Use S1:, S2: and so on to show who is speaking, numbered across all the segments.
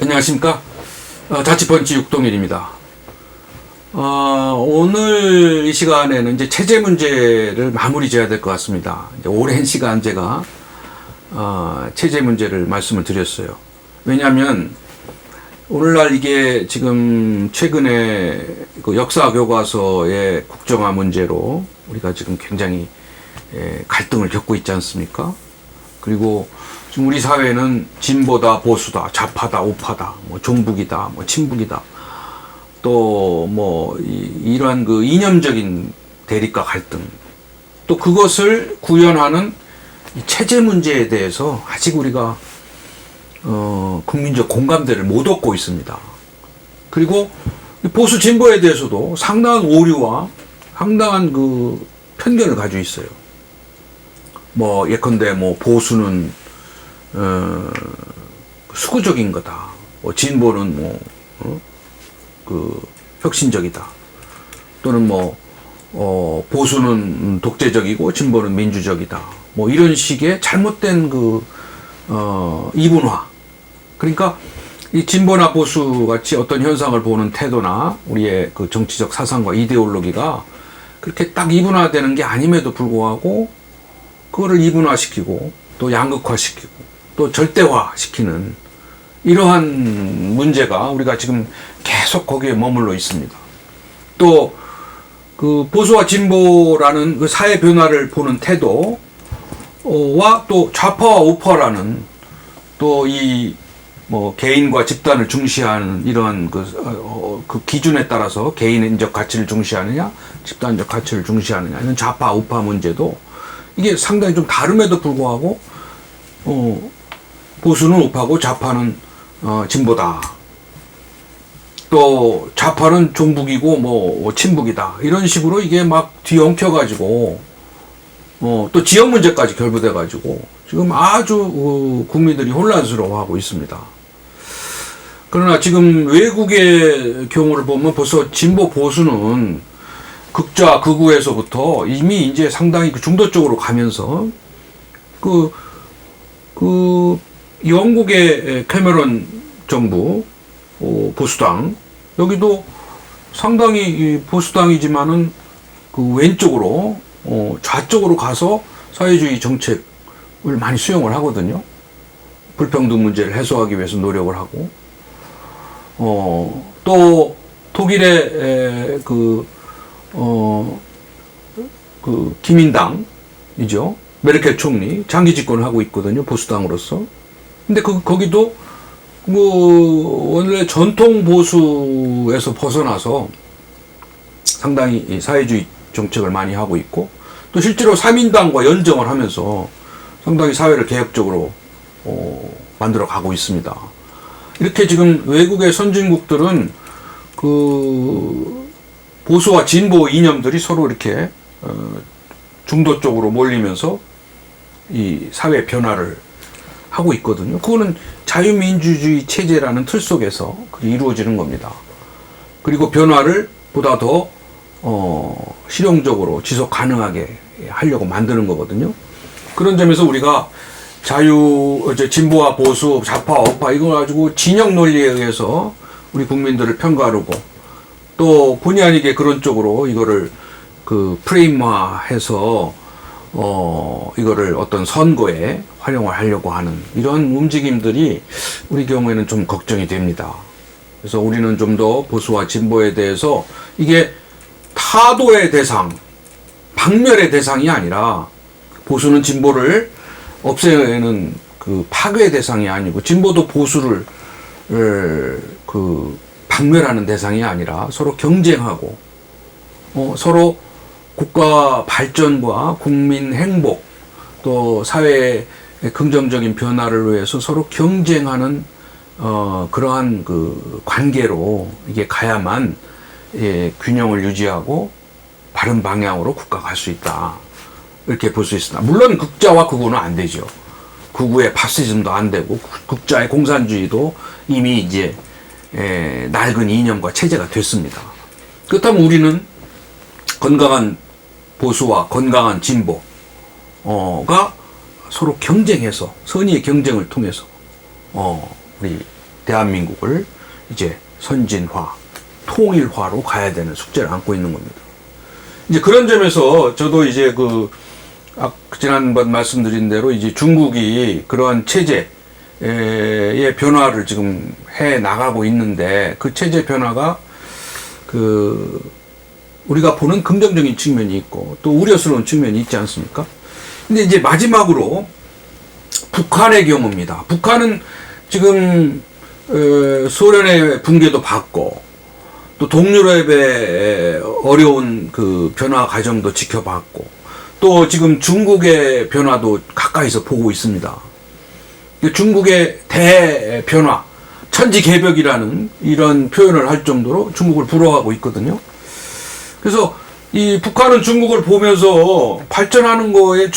S1: 안녕하십니까. 자취펀치 육동일입니다. 오늘 이 시간에는 이제 체제 문제를 마무리 지어야 될 것 같습니다. 이제 오랜 시간 제가 체제 문제를 말씀을 드렸어요. 왜냐하면 오늘날 이게 지금 최근에 그 역사 교과서의 국정화 문제로 우리가 지금 굉장히 갈등을 겪고 있지 않습니까? 그리고 지금 우리 사회는 진보다 보수다, 좌파다, 우파다, 뭐 종북이다, 뭐 친북이다, 또 뭐 이러한 그 이념적인 대립과 갈등, 또 그것을 구현하는 이 체제 문제에 대해서 아직 우리가 국민적 공감대를 못 얻고 있습니다. 그리고 보수 진보에 대해서도 상당한 오류와 상당한 그 편견을 가지고 있어요. 뭐 예컨대 뭐 보수는 수구적인 거다. 뭐 진보는 그 혁신적이다. 또는 보수는 독재적이고 진보는 민주적이다. 뭐 이런 식의 잘못된 이분화. 그러니까 이 진보나 보수 같이 어떤 현상을 보는 태도나 우리의 그 정치적 사상과 이데올로기가 그렇게 딱 이분화되는 게 아님에도 불구하고 그거를 이분화시키고 또 양극화시키고 또 절대화시키는 이러한 문제가 우리가 지금 계속 거기에 머물러 있습니다. 또 그 보수와 진보라는 그 사회 변화를 보는 태도와 또 좌파와 우파라는 또 이 뭐 개인과 집단을 중시하는 이러한 그 기준에 따라서 개인적 가치를 중시하느냐 집단적 가치를 중시하느냐 이런 좌파 우파 문제도 이게 상당히 좀 다름에도 불구하고 보수는 우파고 좌파는 진보다. 또 좌파는 종북이고 뭐 친북이다. 이런 식으로 이게 막 뒤엉켜가지고 또 지역 문제까지 결부돼가지고 지금 아주 국민들이 혼란스러워하고 있습니다. 그러나 지금 외국의 경우를 보면 벌써 진보 보수는 극좌 극우에서부터 이미 이제 상당히 중도 쪽으로 가면서 영국의 캐머런 정부 보수당 여기도 상당히 보수당이지만은 그 왼쪽으로 좌쪽으로 가서 사회주의 정책을 많이 수용을 하거든요. 불평등 문제를 해소하기 위해서 노력을 하고 또 독일의 기민당이죠. 메르켈 총리 장기 집권을 하고 있거든요. 보수당으로서. 근데 거기도 원래 전통 보수에서 벗어나서 상당히 사회주의 정책을 많이 하고 있고 또 실제로 3인당과 연정을 하면서 상당히 사회를 개혁적으로 만들어 가고 있습니다. 이렇게 지금 외국의 선진국들은 그 보수와 진보 이념들이 서로 이렇게 중도 쪽으로 몰리면서 이 사회 변화를 하고 있거든요. 그거는 자유민주주의 체제라는 틀 속에서 이루어지는 겁니다. 그리고 변화를 보다 더 실용적으로 지속 가능하게 하려고 만드는 거거든요. 그런 점에서 우리가 진보와 보수, 좌파, 우파 이걸 가지고 진영 논리에 의해서 우리 국민들을 편가르고 또 본의 아니게 그런 쪽으로 이거를 프레임화해서 이거를 어떤 선거에 활용을 하려고 하는 이런 움직임들이 우리 경우에는 좀 걱정이 됩니다. 그래서 우리는 좀 더 보수와 진보에 대해서 이게 타도의 대상, 박멸의 대상이 아니라 보수는 진보를 없애는 그 파괴의 대상이 아니고 진보도 보수를 박멸하는 대상이 아니라 서로 경쟁하고 서로 국가 발전과 국민 행복 또 사회의 긍정적인 변화를 위해서 서로 경쟁하는 그러한 그 관계로 이게 가야만 예, 균형을 유지하고 바른 방향으로 국가가 갈 수 있다. 이렇게 볼 수 있습니다. 물론 극자와 극우는 안 되죠. 극우의 파시즘도 안 되고 극자의 공산주의도 이미 이제 낡은 이념과 체제가 됐습니다. 그렇다면 우리는 건강한 보수와 건강한 진보가 서로 경쟁해서 선의의 경쟁을 통해서 우리 대한민국을 이제 선진화, 통일화로 가야 되는 숙제를 안고 있는 겁니다. 이제 그런 점에서 저도 이제 지난번 말씀드린 대로 이제 중국이 그러한 체제의 변화를 지금 해 나가고 있는데 그 체제 변화가 우리가 보는 긍정적인 측면이 있고 또 우려스러운 측면이 있지 않습니까? 근데 이제 마지막으로 북한의 경우입니다. 북한은 지금 소련의 붕괴도 받고 또 동유럽의 어려운 그 변화 과정도 지켜봤고 또 지금 중국의 변화도 가까이서 보고 있습니다. 중국의 대변화, 천지개벽이라는 이런 표현을 할 정도로 중국을 부러워하고 있거든요. 그래서 이 북한은 중국을 보면서 발전하는 거에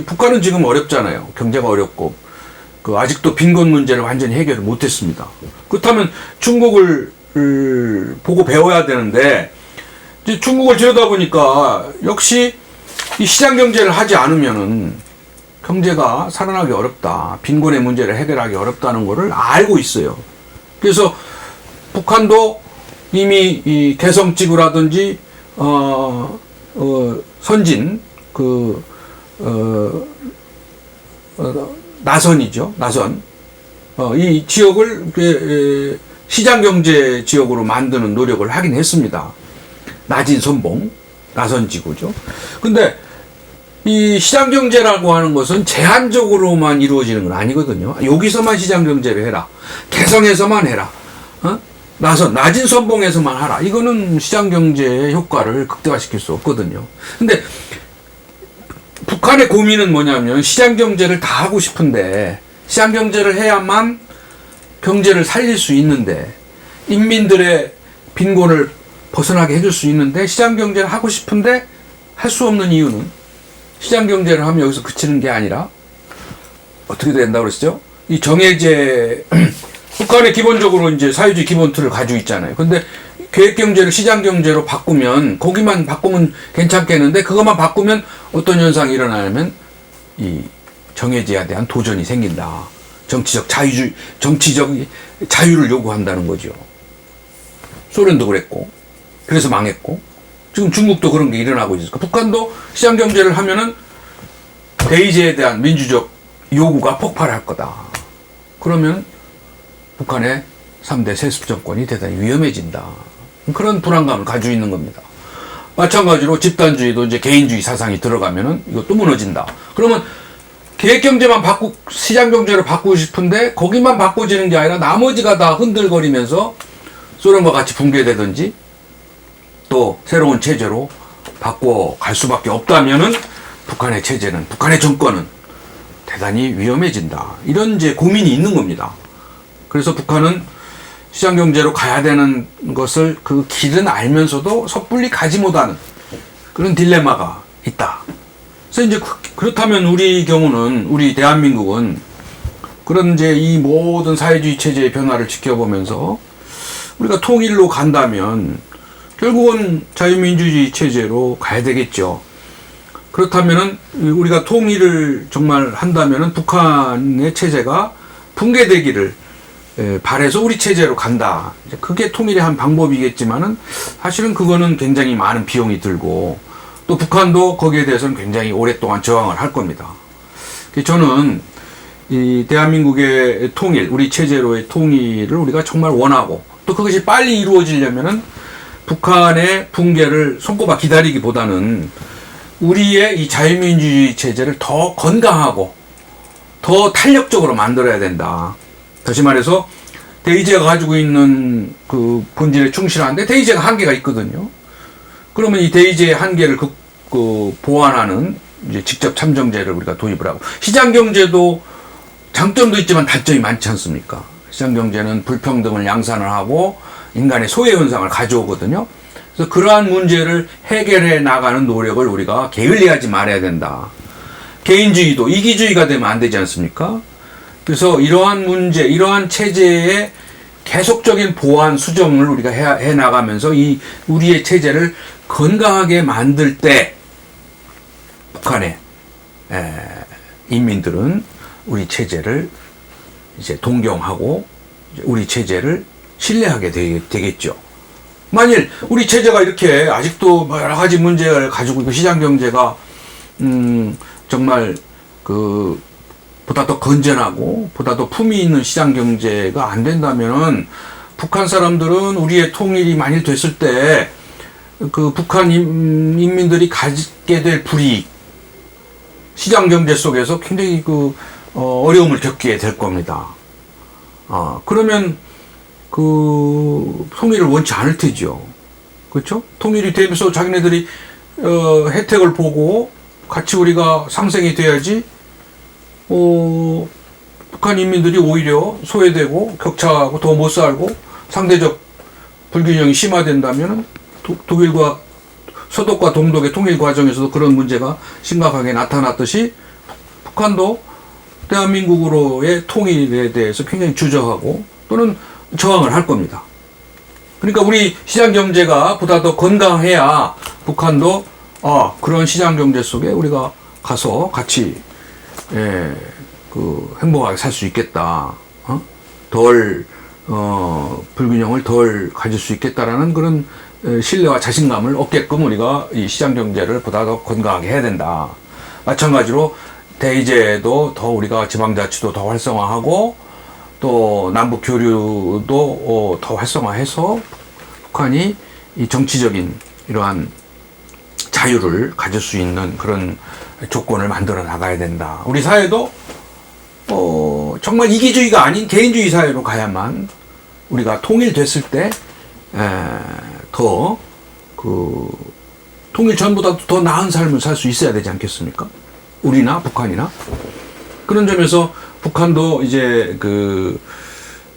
S1: 북한은 지금 어렵잖아요. 경제가 어렵고 아직도 빈곤 문제를 완전히 해결을 못했습니다. 그렇다면 중국을 보고 배워야 되는데 이제 중국을 들여다보니까 역시 이 시장 경제를 하지 않으면은 경제가 살아나기 어렵다. 빈곤의 문제를 해결하기 어렵다는 것을 알고 있어요. 그래서 북한도 이미 이 개성지구라든지 선진 나선이죠. 나선. 이 지역을 시장 경제 지역으로 만드는 노력을 하긴 했습니다. 낮은 선봉, 나선지구죠. 근데 이 시장 경제라고 하는 것은 제한적으로만 이루어지는 건 아니거든요. 여기서만 시장 경제를 해라. 개성에서만 해라. 낮은 선봉에서만 하라. 이거는 시장 경제의 효과를 극대화시킬 수 없거든요. 근데 북한의 고민은 뭐냐면 시장 경제를 다 하고 싶은데 시장 경제를 해야만 경제를 살릴 수 있는데 인민들의 빈곤을 벗어나게 해줄 수 있는데 시장 경제를 하고 싶은데 할 수 없는 이유는 시장 경제를 하면 여기서 그치는 게 아니라 어떻게 된다고 그랬죠? 이 정해제 북한의 기본적으로 이제 사회주의 기본 틀을 가지고 있잖아요. 근데 계획 경제를 시장 경제로 바꾸면 거기만 바꾸면 괜찮겠는데 그것만 바꾸면 어떤 현상이 일어나냐면 이 정해제에 대한 도전이 생긴다. 정치적 자유를 요구한다는 거죠. 소련도 그랬고 그래서 망했고 지금 중국도 그런 게 일어나고 있으니까 북한도 시장 경제를 하면은 대의제에 대한 민주적 요구가 폭발할 거다. 그러면 북한의 3대 세습 정권이 대단히 위험해진다. 그런 불안감을 가지고 있는 겁니다. 마찬가지로 집단주의도 이제 개인주의 사상이 들어가면은 이것도 무너진다. 그러면 계획경제만 시장경제를 바꾸고 싶은데 거기만 바꿔지는 게 아니라 나머지가 다 흔들거리면서 소련과 같이 붕괴되든지 또 새로운 체제로 바꿔갈 수밖에 없다면은 북한의 체제는, 북한의 정권은 대단히 위험해진다. 이런 이제 고민이 있는 겁니다. 그래서 북한은 시장경제로 가야 되는 것을 그 길은 알면서도 섣불리 가지 못하는 그런 딜레마가 있다. 그래서 이제 그렇다면 우리 경우는, 우리 대한민국은 그런 이제 이 모든 사회주의 체제의 변화를 지켜보면서 우리가 통일로 간다면 결국은 자유민주주의 체제로 가야 되겠죠. 그렇다면은 우리가 통일을 정말 한다면은 북한의 체제가 붕괴되기를 바래서 우리 체제로 간다. 그게 통일의 한 방법이겠지만은 사실은 그거는 굉장히 많은 비용이 들고 또 북한도 거기에 대해서는 굉장히 오랫동안 저항을 할 겁니다. 저는 이 대한민국의 통일, 우리 체제로의 통일을 우리가 정말 원하고 또 그것이 빨리 이루어지려면은 북한의 붕괴를 손꼽아 기다리기보다는 우리의 이 자유민주주의 체제를 더 건강하고 더 탄력적으로 만들어야 된다. 다시 말해서 대의제가 가지고 있는 그 본질에 충실한데 대의제가 한계가 있거든요. 그러면 이 대의제의 한계를 보완하는 이제 직접 참정제를 우리가 도입을 하고 시장경제도 장점도 있지만 단점이 많지 않습니까? 시장경제는 불평등을 양산을 하고 인간의 소외 현상을 가져오거든요. 그래서 그러한 문제를 해결해 나가는 노력을 우리가 게을리하지 말아야 된다. 개인주의도 이기주의가 되면 안 되지 않습니까? 그래서 이러한 문제, 이러한 체제의 계속적인 보완, 수정을 우리가 해 나가면서 우리의 체제를 건강하게 만들 때 북한의 인민들은 우리 체제를 이제 동경하고 우리 체제를 신뢰하게 되겠죠. 만일 우리 체제가 이렇게 아직도 여러 가지 문제를 가지고 있고 시장 경제가 정말 보다 더 건전하고 보다 더 품위 있는 시장 경제가 안 된다면은 북한 사람들은 우리의 통일이 만일 됐을 때 북한 인민들이 가지게 될 불이익, 시장 경제 속에서 굉장히 어려움을 겪게 될 겁니다. 그러면 통일을 원치 않을 테죠. 그렇죠? 통일이 되면서 자기네들이 혜택을 보고 같이 우리가 상생이 돼야지. 북한 인민들이 오히려 소외되고 격차하고 더 못 살고 상대적 불균형이 심화된다면 독일과 서독과 동독의 통일 과정에서도 그런 문제가 심각하게 나타났듯이 북한도 대한민국으로의 통일에 대해서 굉장히 주저하고 또는 저항을 할 겁니다. 그러니까 우리 시장 경제가 보다 더 건강해야 북한도 그런 시장 경제 속에 우리가 가서 같이 행복하게 살 수 있겠다. 불균형을 덜 가질 수 있겠다라는 그런 신뢰와 자신감을 얻게끔 우리가 이 시장 경제를 보다 더 건강하게 해야 된다. 마찬가지로 대의제도 더 우리가 지방자치도 더 활성화하고 또 남북 교류도 더 활성화해서 북한이 이 정치적인 이러한 자유를 가질 수 있는 그런 조건을 만들어 나가야 된다. 우리 사회도 정말 이기주의가 아닌 개인주의 사회로 가야만 우리가 통일됐을 때 더 통일 전보다 더 나은 삶을 살 수 있어야 되지 않겠습니까? 우리나 북한이나. 그런 점에서 북한도 이제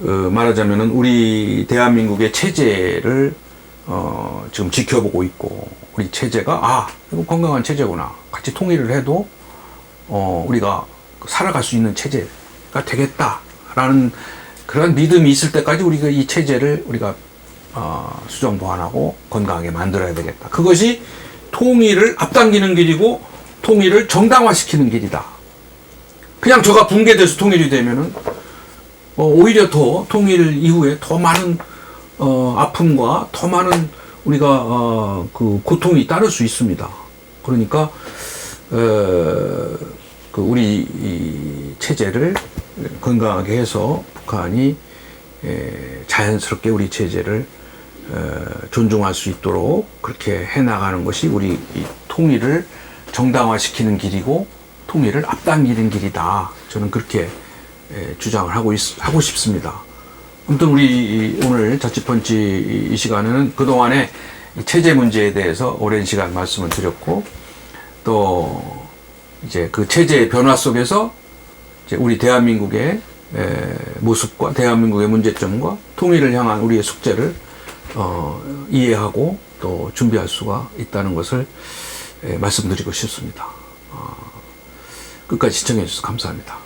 S1: 말하자면은 우리 대한민국의 체제를 지금 지켜보고 있고, 우리 체제가 이거 건강한 체제구나, 같이 통일을 해도 우리가 살아갈 수 있는 체제가 되겠다라는 그런 믿음이 있을 때까지 우리가 이 체제를 우리가 수정 보완하고 건강하게 만들어야 되겠다. 그것이 통일을 앞당기는 길이고 통일을 정당화시키는 길이다. 그냥 저가 붕괴돼서 통일이 되면은 오히려 더 통일 이후에 더 많은 아픔과 더 많은 우리가 고통이 따를 수 있습니다. 그러니까 우리 이 체제를 건강하게 해서 북한이 자연스럽게 우리 체제를 존중할 수 있도록 그렇게 해나가는 것이 우리 이 통일을 정당화시키는 길이고 통일을 앞당기는 길이다. 저는 그렇게 주장을 하고 싶습니다. 아무튼 우리 오늘 자취펀치 이 시간에는 그동안의 체제 문제에 대해서 오랜 시간 말씀을 드렸고, 또 이제 그 체제의 변화 속에서 이제 우리 대한민국의 모습과 대한민국의 문제점과 통일을 향한 우리의 숙제를 이해하고 또 준비할 수가 있다는 것을 말씀드리고 싶습니다. 끝까지 시청해 주셔서 감사합니다.